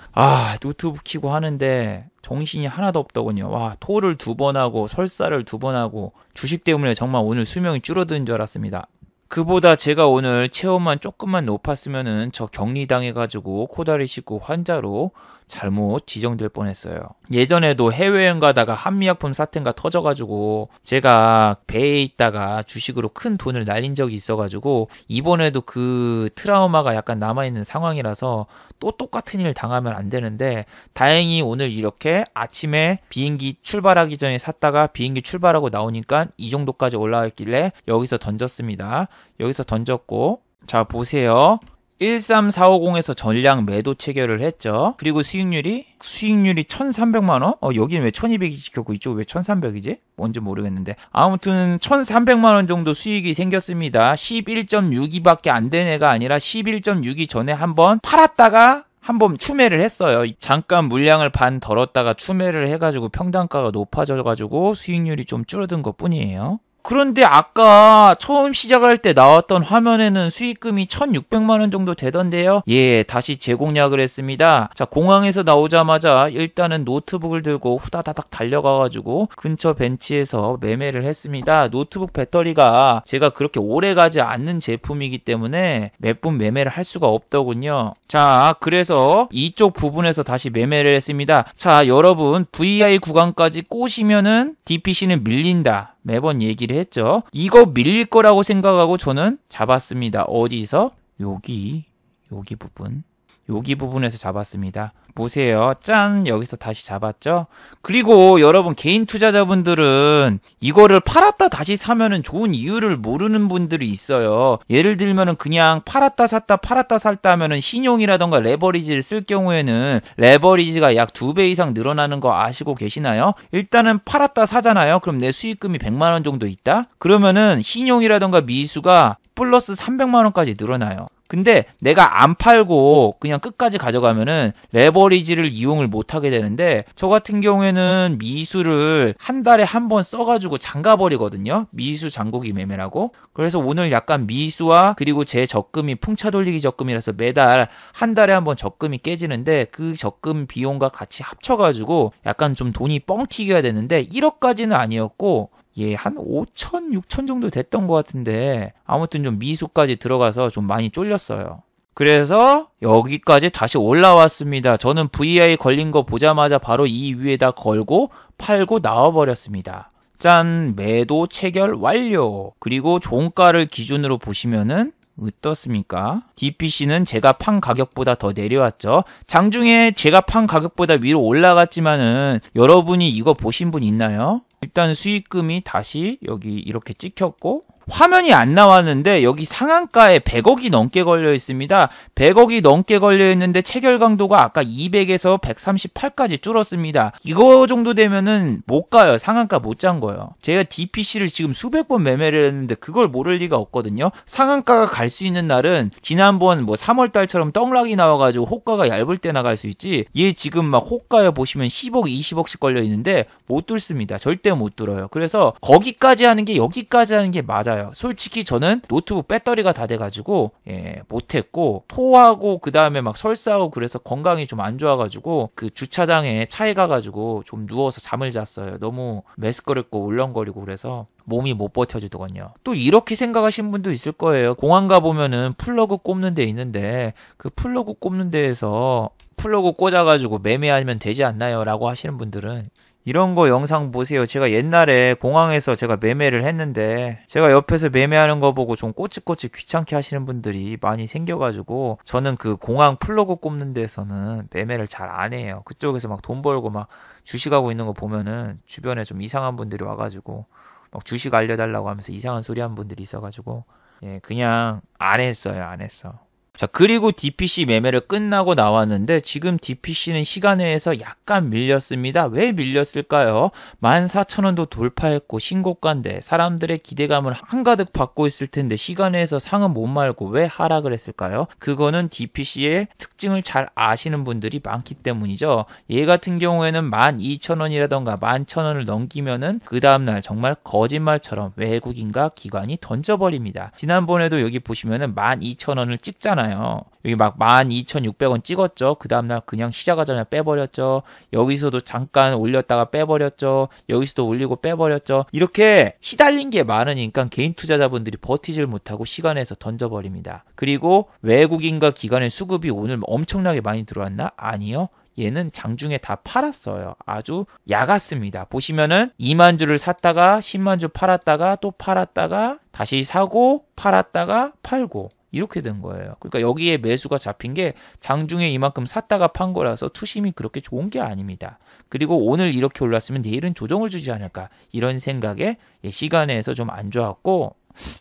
노트북 켜고 하는데 정신이 하나도 없더군요. 와, 토를 2번 하고 설사를 2번 하고 주식 때문에 정말 오늘 수명이 줄어드는 줄 알았습니다. 그보다 제가 오늘 체온만 조금만 높았으면은 저 격리당해가지고 코다리 씻고 환자로 잘못 지정될 뻔했어요. 예전에도 해외여행 가다가 한미약품 사태가 터져가지고 제가 배에 있다가 주식으로 큰 돈을 날린 적이 있어가지고 이번에도 그 트라우마가 약간 남아있는 상황이라서 또 똑같은 일 당하면 안 되는데 다행히 오늘 이렇게 아침에 비행기 출발하기 전에 샀다가 비행기 출발하고 나오니까 이 정도까지 올라와 있길래 여기서 던졌습니다. 여기서 던졌고 자 보세요. 13450에서 전량 매도 체결을 했죠. 그리고 수익률이 1300만원? 여기는 왜 1200이 지켰고 이쪽은 왜 1300이지? 뭔지 모르겠는데 아무튼 1300만원 정도 수익이 생겼습니다. 11.62밖에 안 된 애가 아니라 11.62 전에 한번 팔았다가 한번 추매를 했어요. 잠깐 물량을 반 덜었다가 추매를 해가지고 평단가가 높아져가지고 수익률이 좀 줄어든 것 뿐이에요. 그런데 아까 처음 시작할 때 나왔던 화면에는 수익금이 1600만원 정도 되던데요. 예, 다시 재공략을 했습니다. 자, 공항에서 나오자마자 일단은 노트북을 들고 후다다닥 달려가가지고 근처 벤치에서 매매를 했습니다. 노트북 배터리가 제가 그렇게 오래 가지 않는 제품이기 때문에 몇 분 매매를 할 수가 없더군요. 자, 그래서 이쪽 부분에서 다시 매매를 했습니다. 자, 여러분 VI 구간까지 꼬시면은 DPC는 밀린다. 매번 얘기를 했죠. 이거 밀릴 거라고 생각하고 저는 잡았습니다. 어디서? 여기 부분에서 잡았습니다. 보세요. 짠! 여기서 다시 잡았죠? 그리고 여러분 개인 투자자분들은 이거를 팔았다 다시 사면은 좋은 이유를 모르는 분들이 있어요. 예를 들면은 그냥 팔았다 샀다 하면은 신용이라던가 레버리지를 쓸 경우에는 레버리지가 약 2배 이상 늘어나는 거 아시고 계시나요? 일단은 팔았다 사잖아요. 그럼 내 수익금이 100만원 정도 있다? 그러면은 신용이라던가 미수가 플러스 300만원까지 늘어나요. 근데 내가 안 팔고 그냥 끝까지 가져가면은 레버리지를 이용을 못 하게 되는데 저 같은 경우에는 미수를 한 달에 한 번 써가지고 잠가버리거든요. 미수 잠그기 매매라고. 그래서 오늘 약간 미수와 그리고 제 적금이 풍차 돌리기 적금이라서 매달 한 달에 한 번 적금이 깨지는데 그 적금 비용과 같이 합쳐가지고 약간 좀 돈이 뻥 튀겨야 되는데 1억까지는 아니었고 예, 한 5천, 6천 정도 됐던 것 같은데 아무튼 좀 미수까지 들어가서 좀 많이 쫄렸어요. 그래서 여기까지 다시 올라왔습니다. 저는 VI 걸린 거 보자마자 바로 이 위에다 걸고 팔고 나와버렸습니다. 짠! 매도 체결 완료! 그리고 종가를 기준으로 보시면은 어떻습니까? DPC는 제가 판 가격보다 더 내려왔죠. 장중에 제가 판 가격보다 위로 올라갔지만은 여러분이 이거 보신 분 있나요? 일단 수익금이 다시 여기 이렇게 찍혔고 화면이 안 나왔는데 여기 상한가에 100억이 넘게 걸려 있습니다. 100억이 넘게 걸려 있는데 체결 강도가 아까 200에서 138까지 줄었습니다. 이거 정도 되면은 못 가요. 상한가 못 잔 거예요. 제가 DPC를 지금 수백 번 매매를 했는데 그걸 모를 리가 없거든요. 상한가가 갈 수 있는 날은 지난번 뭐 3월 달처럼 떡락이 나와가지고 호가가 얇을 때 나갈 수 있지. 얘 지금 막 호가에 보시면 10억, 20억씩 걸려 있는데 못 뚫습니다. 절대 못 뚫어요. 그래서 거기까지 하는 게 여기까지 하는 게 맞아요. 솔직히 저는 노트북 배터리가 다 돼가지고 못했고 토하고 그 다음에 막 설사하고 그래서 건강이 좀 안 좋아가지고 그 주차장에 차에 가가지고 좀 누워서 잠을 잤어요. 너무 메스꺼렸고 울렁거리고 그래서 몸이 못 버텨주더군요. 또 이렇게 생각하시는 분도 있을 거예요. 공항 가보면은 플러그 꼽는 데 있는데 그 플러그 꼽는 데에서 플러그 꽂아가지고 매매하면 되지 않나요? 라고 하시는 분들은 이런 거 영상 보세요. 제가 옛날에 공항에서 제가 매매를 했는데 제가 옆에서 매매하는 거 보고 좀 꼬치꼬치 귀찮게 하시는 분들이 많이 생겨가지고 저는 그 공항 플러그 꼽는 데서는 매매를 잘 안 해요. 그쪽에서 막 돈 벌고 막 주식하고 있는 거 보면은 주변에 좀 이상한 분들이 와가지고 막 주식 알려달라고 하면서 이상한 소리 하는 분들이 있어가지고 그냥 안 했어요. 안 했어. 자, 그리고 DPC 매매를 끝나고 나왔는데 지금 DPC는 시간외에서 약간 밀렸습니다. 왜 밀렸을까요? 14,000원도 돌파했고 신고가인데 사람들의 기대감을 한가득 받고 있을 텐데 시간외에서 상은 못 말고 왜 하락을 했을까요? 그거는 DPC의 특징을 잘 아시는 분들이 많기 때문이죠. 얘 같은 경우에는 12,000원이라던가 11,000원을 넘기면은 그 다음날 정말 거짓말처럼 외국인과 기관이 던져버립니다. 지난번에도 여기 보시면은 12,000원을 찍잖아요. 여기 막 12,600원 찍었죠. 그 다음날 그냥 시작하자마자 빼버렸죠. 여기서도 잠깐 올렸다가 빼버렸죠. 여기서도 올리고 빼버렸죠. 이렇게 시달린 게 많으니까 개인 투자자분들이 버티질 못하고 시간에서 던져버립니다. 그리고 외국인과 기관의 수급이 오늘 엄청나게 많이 들어왔나? 아니요. 얘는 장중에 다 팔았어요. 아주 야갔습니다. 보시면은 2만 주를 샀다가 10만 주 팔았다가 또 팔았다가 다시 사고 팔았다가 팔고 이렇게 된 거예요. 그러니까 여기에 매수가 잡힌 게 장중에 이만큼 샀다가 판 거라서 투심이 그렇게 좋은 게 아닙니다. 그리고 오늘 이렇게 올랐으면 내일은 조정을 주지 않을까 이런 생각에 시간에서 좀 안 좋았고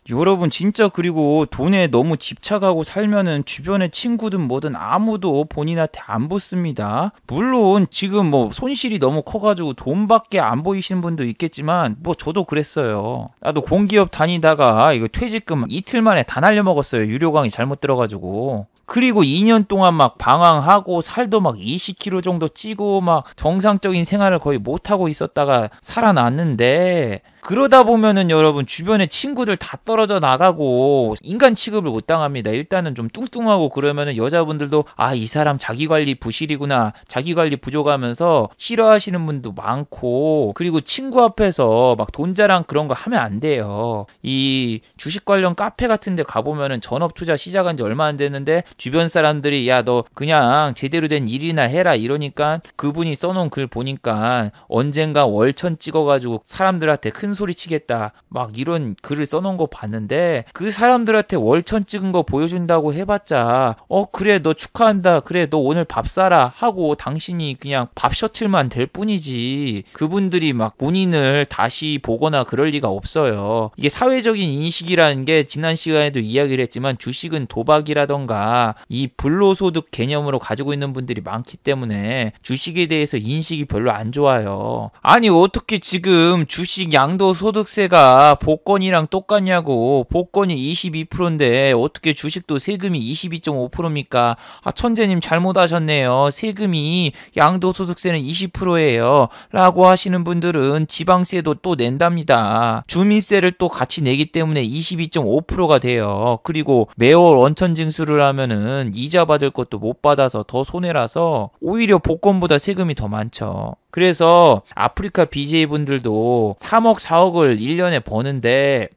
여러분 진짜 그리고 돈에 너무 집착하고 살면은 주변의 친구든 뭐든 아무도 본인한테 안 붙습니다. 물론 지금 뭐 손실이 너무 커가지고 돈밖에 안 보이시는 분도 있겠지만 뭐 저도 그랬어요. 나도 공기업 다니다가 이거 퇴직금 이틀 만에 다 날려먹었어요. 유료 강의 잘못 들어가지고. 그리고 2년 동안 막 방황하고 살도 막 20kg 정도 찌고 막 정상적인 생활을 거의 못하고 있었다가 살아났는데 그러다 보면은 여러분 주변에 친구들 다 떨어져 나가고 인간 취급을 못 당합니다. 일단은 좀 뚱뚱하고 그러면은 여자분들도 아, 이 사람 자기관리 부실이구나, 자기관리 부족하면서 싫어하시는 분도 많고 그리고 친구 앞에서 막 돈 자랑 그런 거 하면 안 돼요. 이 주식 관련 카페 같은 데 가보면은 전업 투자 시작한 지 얼마 안 됐는데 주변 사람들이 야, 너 그냥 제대로 된 일이나 해라 이러니까 그분이 써놓은 글 보니까 언젠가 월천 찍어가지고 사람들한테 큰 소리 치겠다 막 이런 글을 써놓은 거 봤는데 그 사람들한테 월천 찍은 거 보여준다고 해봤자 그래 너 축하한다 그래 너 오늘 밥 사라 하고 당신이 그냥 밥 셔틀만 될 뿐이지 그분들이 막 본인을 다시 보거나 그럴 리가 없어요. 이게 사회적인 인식이라는 게 지난 시간에도 이야기를 했지만 주식은 도박이라던가 이 불로소득 개념으로 가지고 있는 분들이 많기 때문에 주식에 대해서 인식이 별로 안 좋아요. 아니 어떻게 지금 주식 양도소득세가 복권이랑 똑같냐고. 복권이 22%인데 어떻게 주식도 세금이 22.5%입니까? 아, 천재님 잘못하셨네요. 세금이 양도소득세는 20%예요 라고 하시는 분들은 지방세도 또 낸답니다. 주민세를 또 같이 내기 때문에 22.5%가 돼요. 그리고 매월 원천징수를 하면은 이자 받을 것도 못 받아서 더 손해라서 오히려 복권보다 세금이 더 많죠. 그래서 아프리카 BJ분들도 3억 4억을 1년에 버는데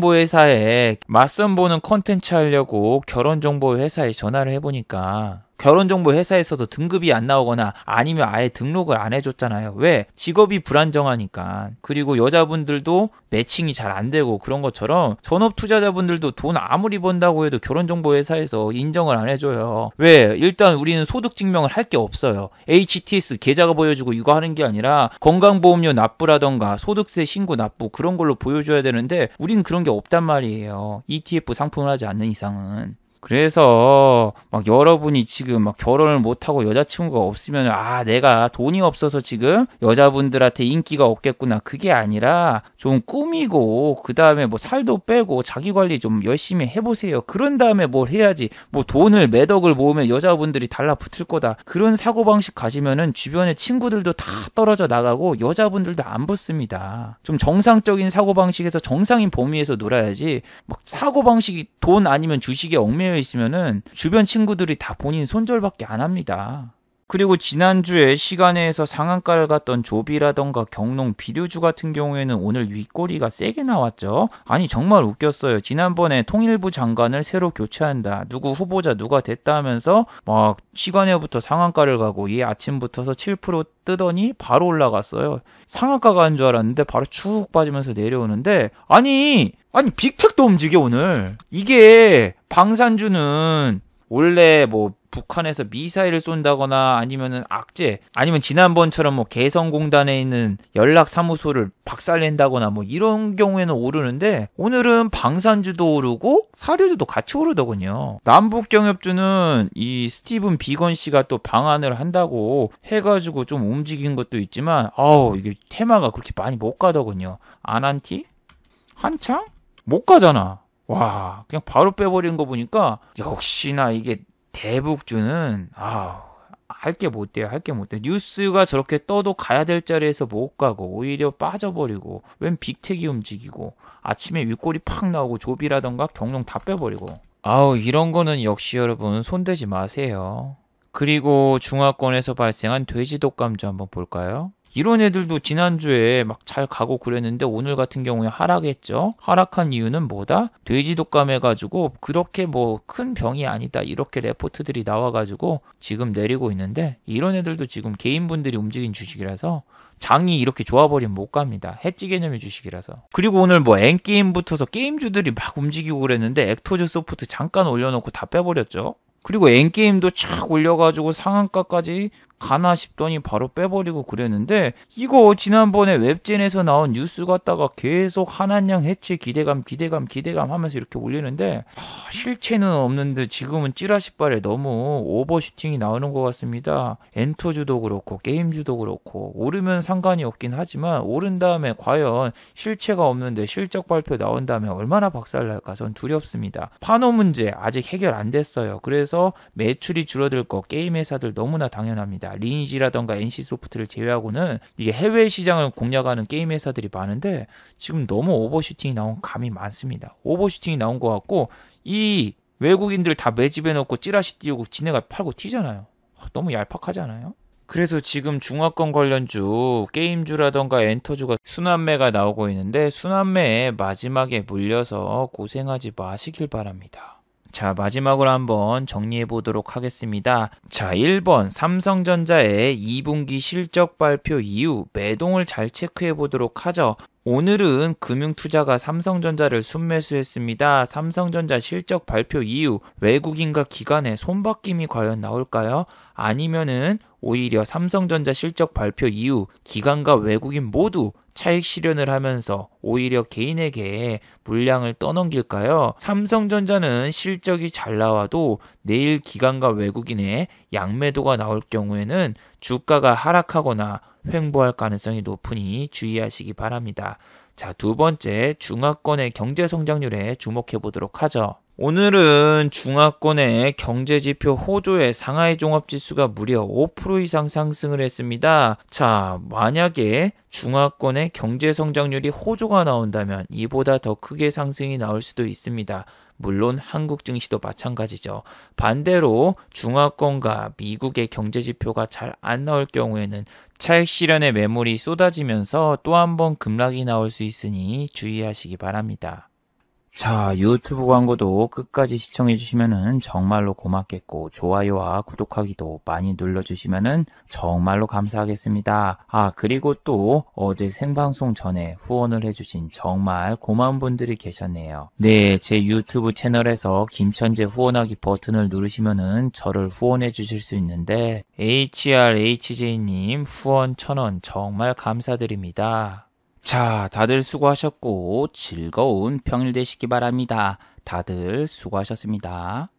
결혼정보회사에 맞선 보는 컨텐츠 하려고 결혼정보회사에 전화를 해보니까 결혼정보 회사에서도 등급이 안 나오거나 아니면 아예 등록을 안 해줬잖아요. 왜? 직업이 불안정하니까. 그리고 여자분들도 매칭이 잘 안 되고 그런 것처럼 전업 투자자분들도 돈 아무리 번다고 해도 결혼정보 회사에서 인정을 안 해줘요. 왜? 일단 우리는 소득 증명을 할 게 없어요. HTS 계좌가 보여주고 이거 하는 게 아니라 건강보험료 납부라던가 소득세 신고 납부 그런 걸로 보여줘야 되는데 우린 그런 게 없단 말이에요. ETF 상품을 하지 않는 이상은. 그래서 막 여러분이 지금 막 결혼을 못하고 여자친구가 없으면 아, 내가 돈이 없어서 지금 여자분들한테 인기가 없겠구나. 그게 아니라 좀 꾸미고 그 다음에 뭐 살도 빼고 자기 관리 좀 열심히 해보세요. 그런 다음에 뭘 해야지. 뭐 돈을 몇 억을 모으면 여자분들이 달라붙을 거다. 그런 사고방식 가지면은 주변의 친구들도 다 떨어져 나가고 여자분들도 안 붙습니다. 좀 정상적인 사고방식에서 정상인 범위에서 놀아야지 막 사고방식이 돈 아니면 주식에 얽매여 있으면은 주변 친구들이 다 본인 손절밖에 안 합니다. 그리고 지난주에 시간에서 상한가를 갔던 조비라던가 경농 비료주 같은 경우에는 오늘 윗꼬리가 세게 나왔죠. 아니 정말 웃겼어요. 지난번에 통일부 장관을 새로 교체한다. 누구 후보자 누가 됐다 하면서 막 시간에부터 상한가를 가고 얘 아침부터서 7% 뜨더니 바로 올라갔어요. 상한가가 간 줄 알았는데 바로 쭉 빠지면서 내려오는데 아니 빅텍도 움직여 오늘. 이게 방산주는 원래 뭐 북한에서 미사일을 쏜다거나 아니면은 악재, 아니면 지난번처럼 뭐 개성공단에 있는 연락사무소를 박살낸다거나 뭐 이런 경우에는 오르는데, 오늘은 방산주도 오르고 사료주도 같이 오르더군요. 남북경협주는 이 스티븐 비건 씨가 또 방한을 한다고 해가지고 좀 움직인 것도 있지만, 이게 테마가 그렇게 많이 못 가더군요. 안 한 티? 한창? 못 가잖아. 와, 그냥 바로 빼버린 거 보니까 역시나 이게 대북주는 할 게 못 돼요. 할 게 못 돼. 뉴스가 저렇게 떠도 가야 될 자리에서 못 가고 오히려 빠져버리고, 웬 빅텍이 움직이고 아침에 윗골이 팍 나오고 조비라던가 경룡 다 빼버리고. 이런 거는 역시 여러분 손대지 마세요. 그리고 중화권에서 발생한 돼지 독감주 한번 볼까요? 이런 애들도 지난주에 막 잘 가고 그랬는데 오늘 같은 경우에 하락했죠. 하락한 이유는 뭐다? 돼지 독감해가지고 그렇게 뭐 큰 병이 아니다 이렇게 레포트들이 나와가지고 지금 내리고 있는데, 이런 애들도 지금 개인분들이 움직인 주식이라서 장이 이렇게 좋아버리면 못 갑니다. 해지 개념의 주식이라서. 그리고 오늘 뭐 N게임 붙어서 게임주들이 막 움직이고 그랬는데 액토즈 소프트 잠깐 올려놓고 다 빼버렸죠. 그리고 N게임도 착 올려가지고 상한가까지 가나 싶더니 바로 빼버리고 그랬는데, 이거 지난번에 웹젠에서 나온 뉴스 갖다가 계속 한한양 해체 기대감 하면서 이렇게 올리는데, 실체는 없는데 지금은 찌라시발에 너무 오버슈팅이 나오는 것 같습니다. 엔터주도 그렇고 게임주도 그렇고 오르면 상관이 없긴 하지만, 오른 다음에 과연 실체가 없는데 실적 발표 나온 다음에 얼마나 박살날까 전 두렵습니다. 파노 문제 아직 해결 안 됐어요. 그래서 매출이 줄어들 거 게임 회사들 너무나 당연합니다. 리니지라던가 NC소프트를 제외하고는 이게 해외 시장을 공략하는 게임 회사들이 많은데, 지금 너무 오버슈팅이 나온 감이 많습니다. 오버슈팅이 나온 것 같고, 이 외국인들 다 매집해 놓고 찌라시 띄우고 지네가 팔고 튀잖아요. 너무 얄팍하지 않아요? 그래서 지금 중화권 관련주, 게임주라던가 엔터주가 순환매가 나오고 있는데, 순환매에 마지막에 물려서 고생하지 마시길 바랍니다. 자, 마지막으로 한번 정리해 보도록 하겠습니다. 자, 1번 삼성전자의 2분기 실적 발표 이후 매동을 잘 체크해 보도록 하죠. 오늘은 금융투자가 삼성전자를 순매수했습니다. 삼성전자 실적 발표 이후 외국인과 기관의 손바뀜이 과연 나올까요? 아니면은 오히려 삼성전자 실적 발표 이후 기관과 외국인 모두 차익 실현을 하면서 오히려 개인에게 물량을 떠넘길까요? 삼성전자는 실적이 잘 나와도 내일 기관과 외국인의 양매도가 나올 경우에는 주가가 하락하거나 횡보할 가능성이 높으니 주의하시기 바랍니다. 자, 두 번째, 중화권의 경제 성장률에 주목해 보도록 하죠. 오늘은 중화권의 경제지표 호조의 상하이 종합지수가 무려 5% 이상 상승을 했습니다. 자, 만약에 중화권의 경제성장률이 호조가 나온다면 이보다 더 크게 상승이 나올 수도 있습니다. 물론 한국 증시도 마찬가지죠. 반대로 중화권과 미국의 경제지표가 잘 안 나올 경우에는 차익 실현의 매물이 쏟아지면서 또 한 번 급락이 나올 수 있으니 주의하시기 바랍니다. 자, 유튜브 광고도 끝까지 시청해주시면 정말로 고맙겠고, 좋아요와 구독하기도 많이 눌러주시면 정말로 감사하겠습니다. 그리고 또 어제 생방송 전에 후원을 해주신 정말 고마운 분들이 계셨네요. 네, 제 유튜브 채널에서 김천재 후원하기 버튼을 누르시면 저를 후원해 주실 수 있는데, HRHJ님 후원 1000원 정말 감사드립니다. 자, 다들 수고하셨고 즐거운 평일 되시기 바랍니다. 다들 수고하셨습니다.